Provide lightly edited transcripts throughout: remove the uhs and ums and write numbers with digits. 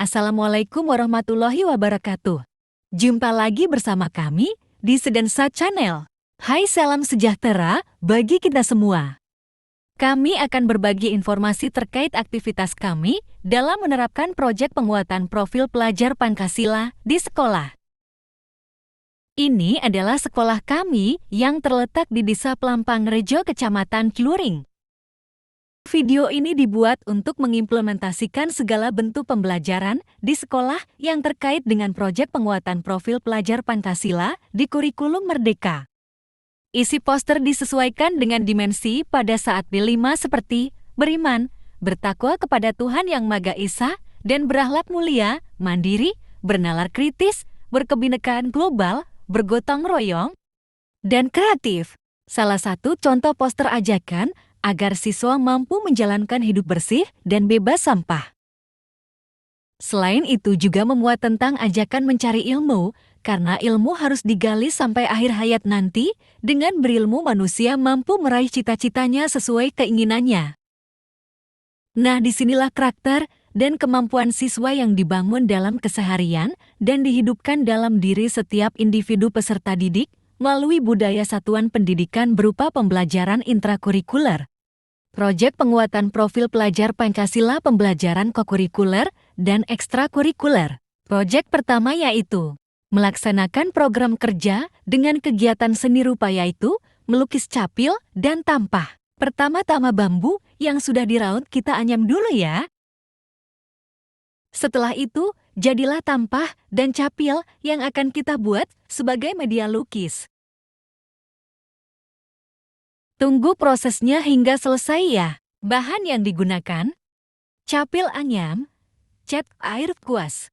Assalamualaikum warahmatullahi wabarakatuh. Jumpa lagi bersama kami di Sedensa Channel. Hai, salam sejahtera bagi kita semua. Kami akan berbagi informasi terkait aktivitas kami dalam menerapkan proyek penguatan profil pelajar Pancasila di sekolah. Ini adalah sekolah kami yang terletak di Desa Pelampangrejo, Kecamatan Kluring. Video ini dibuat untuk mengimplementasikan segala bentuk pembelajaran di sekolah yang terkait dengan proyek penguatan profil pelajar Pancasila di kurikulum Merdeka. Isi poster disesuaikan dengan dimensi pada saat D5 seperti beriman, bertakwa kepada Tuhan Yang Maha Esa, dan berakhlak mulia, mandiri, bernalar kritis, berkebinekaan global, bergotong royong, dan kreatif. Salah satu contoh poster ajakan agar siswa mampu menjalankan hidup bersih dan bebas sampah. Selain itu juga memuat tentang ajakan mencari ilmu, karena ilmu harus digali sampai akhir hayat nanti. Dengan berilmu manusia mampu meraih cita-citanya sesuai keinginannya. Nah, disinilah karakter dan kemampuan siswa yang dibangun dalam keseharian dan dihidupkan dalam diri setiap individu peserta didik melalui budaya satuan pendidikan berupa pembelajaran intrakurikuler. Proyek penguatan profil pelajar Pancasila pembelajaran kokurikuler dan ekstrakurikuler. Proyek pertama yaitu melaksanakan program kerja dengan kegiatan seni rupa yaitu melukis capil dan tampah. Pertama-tama bambu yang sudah diraut kita anyam dulu ya. Setelah itu, jadilah tampah dan capil yang akan kita buat sebagai media lukis. Tunggu prosesnya hingga selesai ya. Bahan yang digunakan: capil anyam, cat air kuas,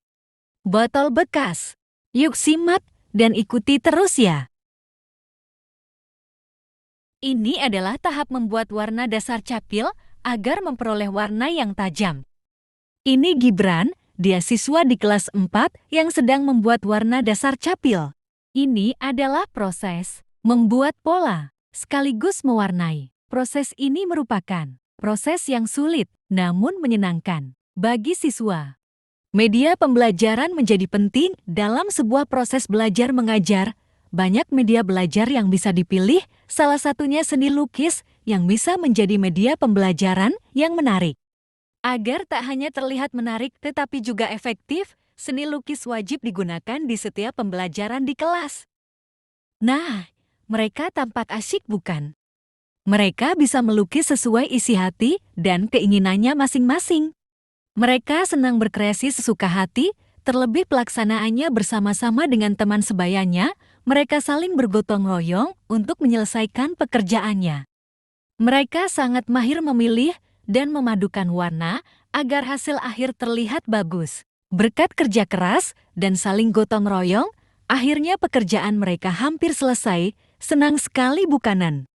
botol bekas. Yuk simak dan ikuti terus ya. Ini adalah tahap membuat warna dasar capil agar memperoleh warna yang tajam. Ini Gibran, dia siswa di kelas 4 yang sedang membuat warna dasar capil. Ini adalah proses membuat pola sekaligus mewarnai. Proses ini merupakan proses yang sulit namun menyenangkan bagi siswa. Media pembelajaran menjadi penting dalam sebuah proses belajar mengajar. Banyak media belajar yang bisa dipilih, salah satunya seni lukis yang bisa menjadi media pembelajaran yang menarik. Agar tak hanya terlihat menarik tetapi juga efektif, seni lukis wajib digunakan di setiap pembelajaran di kelas. Nah, mereka tampak asyik bukan? Mereka bisa melukis sesuai isi hati dan keinginannya masing-masing. Mereka senang berkreasi sesuka hati, terlebih pelaksanaannya bersama-sama dengan teman sebayanya, mereka saling bergotong royong untuk menyelesaikan pekerjaannya. Mereka sangat mahir memilih dan memadukan warna agar hasil akhir terlihat bagus. Berkat kerja keras dan saling gotong royong, akhirnya pekerjaan mereka hampir selesai. Senang sekali bukanan?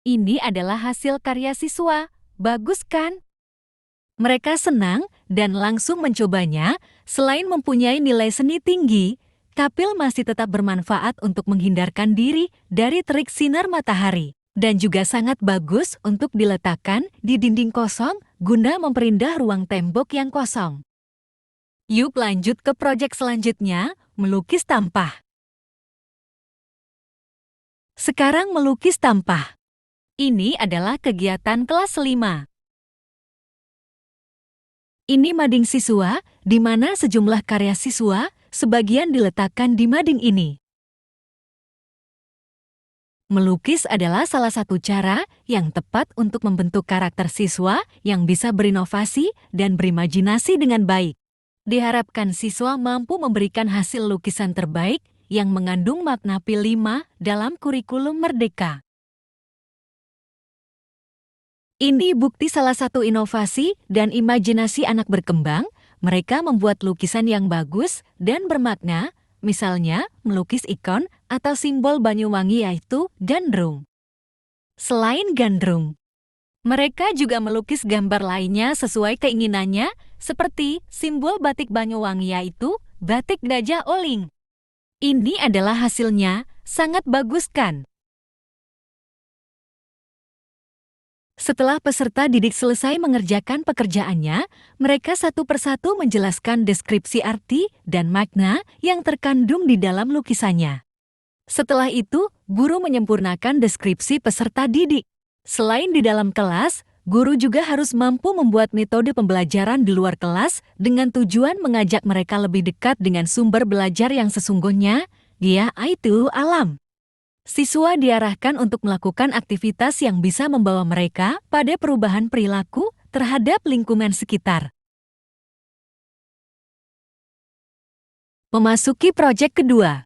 Ini adalah hasil karya siswa, bagus kan? Mereka senang dan langsung mencobanya. Selain mempunyai nilai seni tinggi, capil masih tetap bermanfaat untuk menghindarkan diri dari terik sinar matahari. Dan juga sangat bagus untuk diletakkan di dinding kosong guna memperindah ruang tembok yang kosong. Yuk lanjut ke proyek selanjutnya, melukis tampah. Sekarang melukis tampah. Ini adalah kegiatan kelas 5. Ini mading siswa, di mana sejumlah karya siswa, sebagian diletakkan di mading ini. Melukis adalah salah satu cara yang tepat untuk membentuk karakter siswa yang bisa berinovasi dan berimajinasi dengan baik. Diharapkan siswa mampu memberikan hasil lukisan terbaik yang mengandung makna P5 dalam kurikulum Merdeka. Ini bukti salah satu inovasi dan imajinasi anak berkembang. Mereka membuat lukisan yang bagus dan bermakna, misalnya melukis ikon atau simbol Banyuwangi yaitu gandrung. Selain gandrung, mereka juga melukis gambar lainnya sesuai keinginannya, seperti simbol batik Banyuwangi yaitu batik Gajah Oling. Ini adalah hasilnya, sangat bagus kan? Setelah peserta didik selesai mengerjakan pekerjaannya, mereka satu persatu menjelaskan deskripsi arti dan makna yang terkandung di dalam lukisannya. Setelah itu, guru menyempurnakan deskripsi peserta didik. Selain di dalam kelas, guru juga harus mampu membuat metode pembelajaran di luar kelas dengan tujuan mengajak mereka lebih dekat dengan sumber belajar yang sesungguhnya, yaitu alam. Siswa diarahkan untuk melakukan aktivitas yang bisa membawa mereka pada perubahan perilaku terhadap lingkungan sekitar. Memasuki proyek kedua.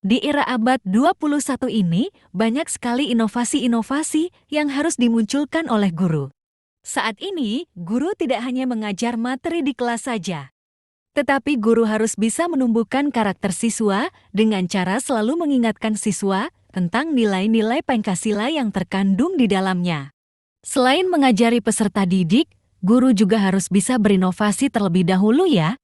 Di era abad 21 ini, banyak sekali inovasi-inovasi yang harus dimunculkan oleh guru. Saat ini, guru tidak hanya mengajar materi di kelas saja, tetapi guru harus bisa menumbuhkan karakter siswa dengan cara selalu mengingatkan siswa tentang nilai-nilai Pancasila yang terkandung di dalamnya. Selain mengajari peserta didik, guru juga harus bisa berinovasi terlebih dahulu ya.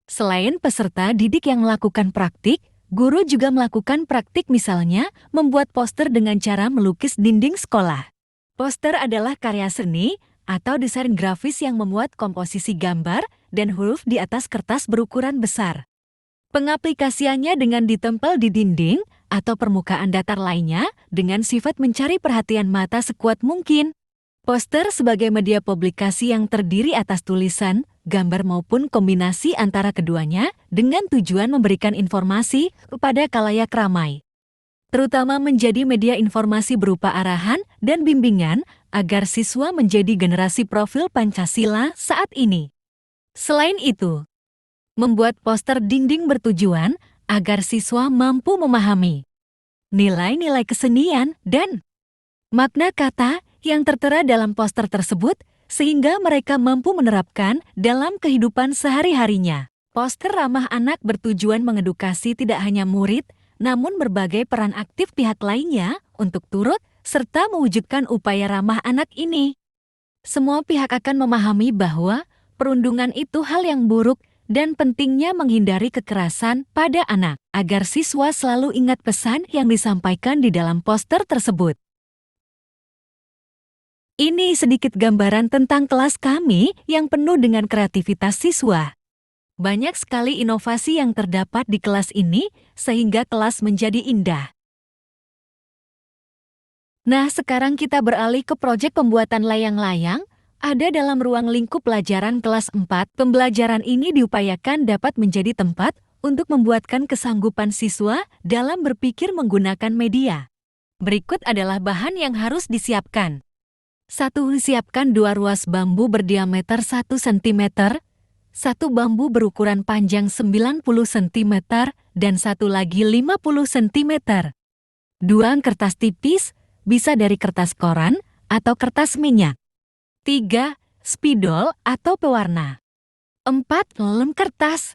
Selain peserta didik yang melakukan praktik, guru juga melakukan praktik, misalnya membuat poster dengan cara melukis dinding sekolah. Poster adalah karya seni atau desain grafis yang memuat komposisi gambar dan huruf di atas kertas berukuran besar. Pengaplikasiannya dengan ditempel di dinding atau permukaan datar lainnya dengan sifat mencari perhatian mata sekuat mungkin. Poster sebagai media publikasi yang terdiri atas tulisan, gambar maupun kombinasi antara keduanya dengan tujuan memberikan informasi kepada khalayak ramai, terutama menjadi media informasi berupa arahan dan bimbingan agar siswa menjadi generasi profil Pancasila saat ini. Selain itu, membuat poster dinding bertujuan agar siswa mampu memahami nilai-nilai kesenian dan makna kata yang tertera dalam poster tersebut sehingga mereka mampu menerapkan dalam kehidupan sehari-harinya. Poster ramah anak bertujuan mengedukasi tidak hanya murid, namun berbagai peran aktif pihak lainnya untuk turut serta mewujudkan upaya ramah anak ini. Semua pihak akan memahami bahwa perundungan itu hal yang buruk dan pentingnya menghindari kekerasan pada anak, agar siswa selalu ingat pesan yang disampaikan di dalam poster tersebut. Ini sedikit gambaran tentang kelas kami yang penuh dengan kreativitas siswa. Banyak sekali inovasi yang terdapat di kelas ini, sehingga kelas menjadi indah. Nah, sekarang kita beralih ke proyek pembuatan layang-layang. Ada dalam ruang lingkup pelajaran kelas 4, pembelajaran ini diupayakan dapat menjadi tempat untuk membuatkan kesanggupan siswa dalam berpikir menggunakan media. Berikut adalah bahan yang harus disiapkan. 1. Siapkan 2 ruas bambu berdiameter 1 cm, 1 bambu berukuran panjang 90 cm, dan 1 lagi 50 cm. 2 kertas tipis, bisa dari kertas koran atau kertas minyak. 3. Spidol atau pewarna. 4. Lem kertas.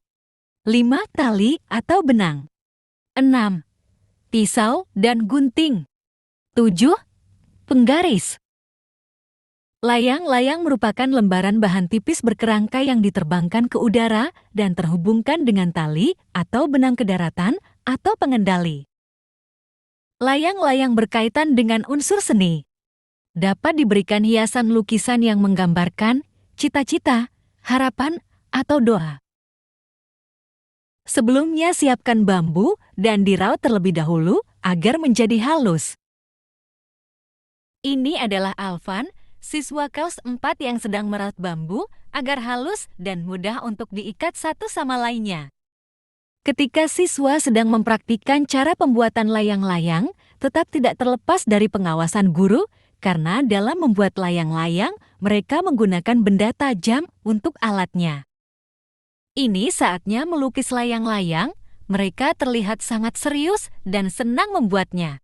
5. Tali atau benang. 6. Pisau dan gunting. 7. Penggaris. Layang-layang merupakan lembaran bahan tipis berkerangka yang diterbangkan ke udara dan terhubungkan dengan tali atau benang ke daratan atau pengendali. Layang-layang berkaitan dengan unsur seni. Dapat diberikan hiasan lukisan yang menggambarkan cita-cita, harapan, atau doa. Sebelumnya siapkan bambu dan diraut terlebih dahulu agar menjadi halus. Ini adalah Alvan, siswa kelas 4 yang sedang meraut bambu agar halus dan mudah untuk diikat satu sama lainnya. Ketika siswa sedang mempraktikkan cara pembuatan layang-layang, tetap tidak terlepas dari pengawasan guru, karena dalam membuat layang-layang, mereka menggunakan benda tajam untuk alatnya. Ini saatnya melukis layang-layang, mereka terlihat sangat serius dan senang membuatnya.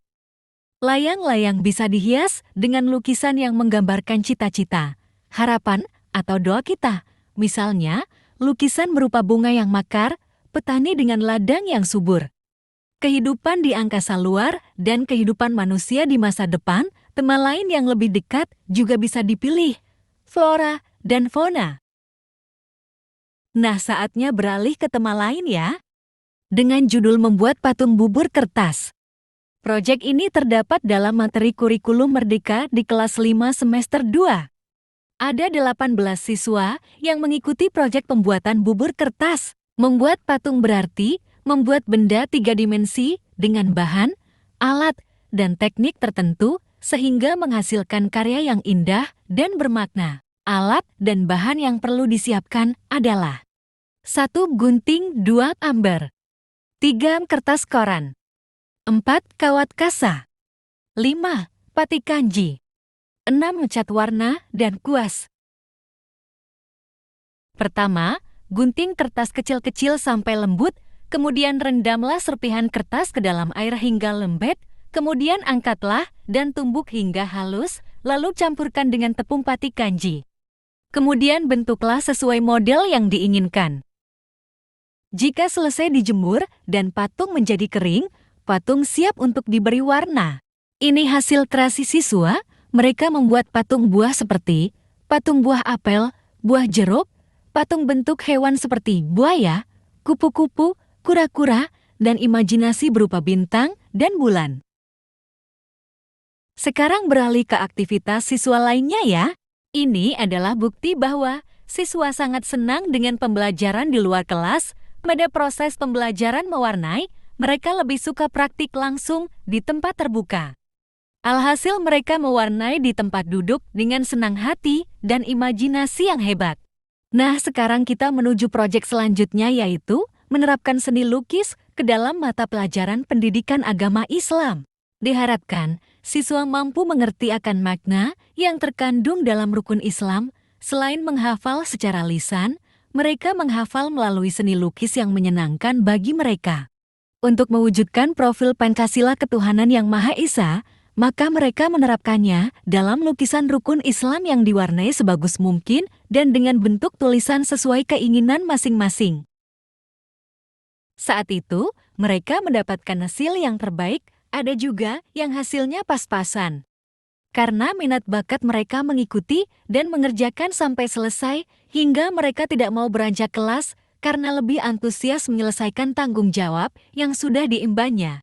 Layang-layang bisa dihias dengan lukisan yang menggambarkan cita-cita, harapan, atau doa kita. Misalnya, lukisan berupa bunga yang mekar, petani dengan ladang yang subur. Kehidupan di angkasa luar dan kehidupan manusia di masa depan, tema lain yang lebih dekat juga bisa dipilih, flora dan fauna. Nah, saatnya beralih ke tema lain ya. Dengan judul membuat patung bubur kertas. Proyek ini terdapat dalam materi kurikulum Merdeka di kelas 5 semester 2. Ada 18 siswa yang mengikuti proyek pembuatan bubur kertas. Membuat patung berarti membuat benda 3 dimensi dengan bahan, alat, dan teknik tertentu sehingga menghasilkan karya yang indah dan bermakna. Alat dan bahan yang perlu disiapkan adalah 1 gunting 2 amber, 3 kertas koran, 4 kawat kasa, 5 pati kanji, 6 cat warna dan kuas. Pertama, gunting kertas kecil-kecil sampai lembut, kemudian rendamlah serpihan kertas ke dalam air hingga lembek, kemudian angkatlah dan tumbuk hingga halus, lalu campurkan dengan tepung pati kanji. Kemudian bentuklah sesuai model yang diinginkan. Jika selesai dijemur dan patung menjadi kering, patung siap untuk diberi warna. Ini hasil kreasi siswa, mereka membuat patung buah seperti patung buah apel, buah jeruk, patung bentuk hewan seperti buaya, kupu-kupu, kura-kura, dan imajinasi berupa bintang dan bulan. Sekarang beralih ke aktivitas siswa lainnya ya. Ini adalah bukti bahwa siswa sangat senang dengan pembelajaran di luar kelas. Pada proses pembelajaran mewarnai, mereka lebih suka praktik langsung di tempat terbuka. Alhasil mereka mewarnai di tempat duduk dengan senang hati dan imajinasi yang hebat. Nah, sekarang kita menuju proyek selanjutnya yaitu menerapkan seni lukis ke dalam mata pelajaran pendidikan agama Islam. Diharapkan, siswa mampu mengerti akan makna yang terkandung dalam rukun Islam. Selain menghafal secara lisan, mereka menghafal melalui seni lukis yang menyenangkan bagi mereka. Untuk mewujudkan profil Pancasila Ketuhanan Yang Maha Esa, maka mereka menerapkannya dalam lukisan rukun Islam yang diwarnai sebagus mungkin dan dengan bentuk tulisan sesuai keinginan masing-masing. Saat itu, mereka mendapatkan hasil yang terbaik, ada juga yang hasilnya pas-pasan. Karena minat bakat mereka mengikuti dan mengerjakan sampai selesai, hingga mereka tidak mau beranjak kelas karena lebih antusias menyelesaikan tanggung jawab yang sudah diembannya.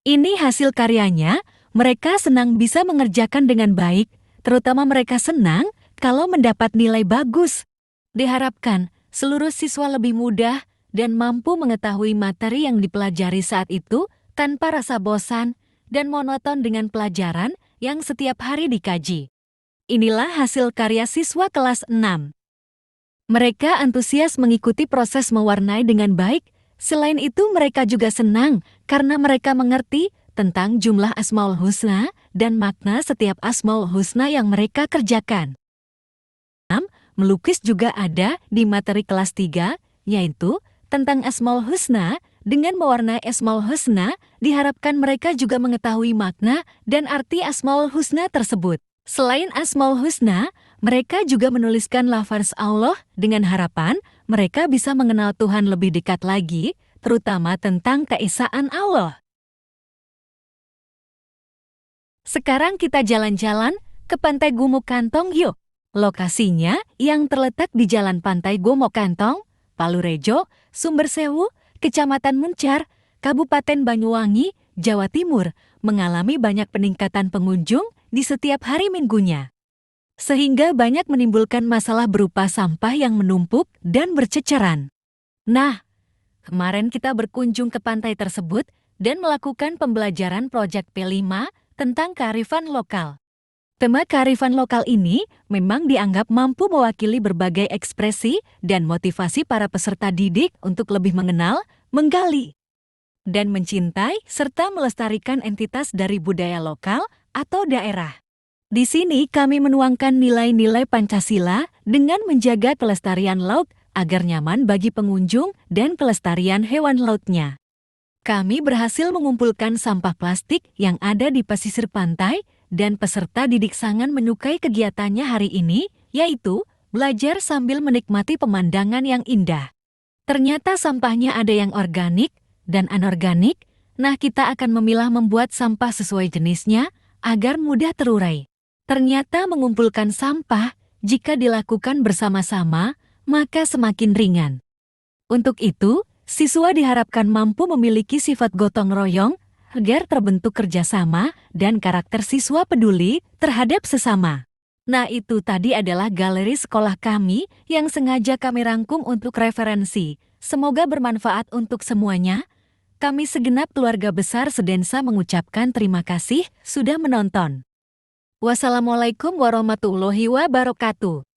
Ini hasil karyanya, mereka senang bisa mengerjakan dengan baik, terutama mereka senang kalau mendapat nilai bagus. Diharapkan, seluruh siswa lebih mudah dan mampu mengetahui materi yang dipelajari saat itu tanpa rasa bosan dan monoton dengan pelajaran yang setiap hari dikaji. Inilah hasil karya siswa kelas 6. Mereka antusias mengikuti proses mewarnai dengan baik. Selain itu mereka juga senang karena mereka mengerti tentang jumlah Asmaul Husna dan makna setiap Asmaul Husna yang mereka kerjakan. Melukis juga ada di materi kelas 3, yaitu tentang Asmaul Husna. Dengan mewarnai Asmaul Husna, diharapkan mereka juga mengetahui makna dan arti Asmaul Husna tersebut. Selain Asmaul Husna, mereka juga menuliskan lafaz Allah dengan harapan mereka bisa mengenal Tuhan lebih dekat lagi, terutama tentang keesaan Allah. Sekarang kita jalan-jalan ke Pantai Gumuk Kantong yuk. Lokasinya yang terletak di Jalan Pantai Gumuk Kantong, Palurejo, Sumbersewu, Kecamatan Muncar, Kabupaten Banyuwangi, Jawa Timur, mengalami banyak peningkatan pengunjung di setiap hari minggunya. Sehingga banyak menimbulkan masalah berupa sampah yang menumpuk dan berceceran. Nah, kemarin kita berkunjung ke pantai tersebut dan melakukan pembelajaran proyek P5 tentang kearifan lokal. Tema kearifan lokal ini memang dianggap mampu mewakili berbagai ekspresi dan motivasi para peserta didik untuk lebih mengenal, menggali, dan mencintai serta melestarikan entitas dari budaya lokal atau daerah. Di sini kami menuangkan nilai-nilai Pancasila dengan menjaga kelestarian laut agar nyaman bagi pengunjung dan kelestarian hewan lautnya. Kami berhasil mengumpulkan sampah plastik yang ada di pesisir pantai dan peserta didik sangat menyukai kegiatannya hari ini, yaitu belajar sambil menikmati pemandangan yang indah. Ternyata sampahnya ada yang organik dan anorganik, nah kita akan memilah membuat sampah sesuai jenisnya agar mudah terurai. Ternyata mengumpulkan sampah jika dilakukan bersama-sama, maka semakin ringan. Untuk itu, Siswa diharapkan mampu memiliki sifat gotong royong agar terbentuk kerjasama dan karakter siswa peduli terhadap sesama. Nah, itu tadi adalah galeri sekolah kami yang sengaja kami rangkum untuk referensi. Semoga bermanfaat untuk semuanya. Kami segenap keluarga besar Sedensa mengucapkan terima kasih sudah menonton. Wassalamualaikum warahmatullahi wabarakatuh.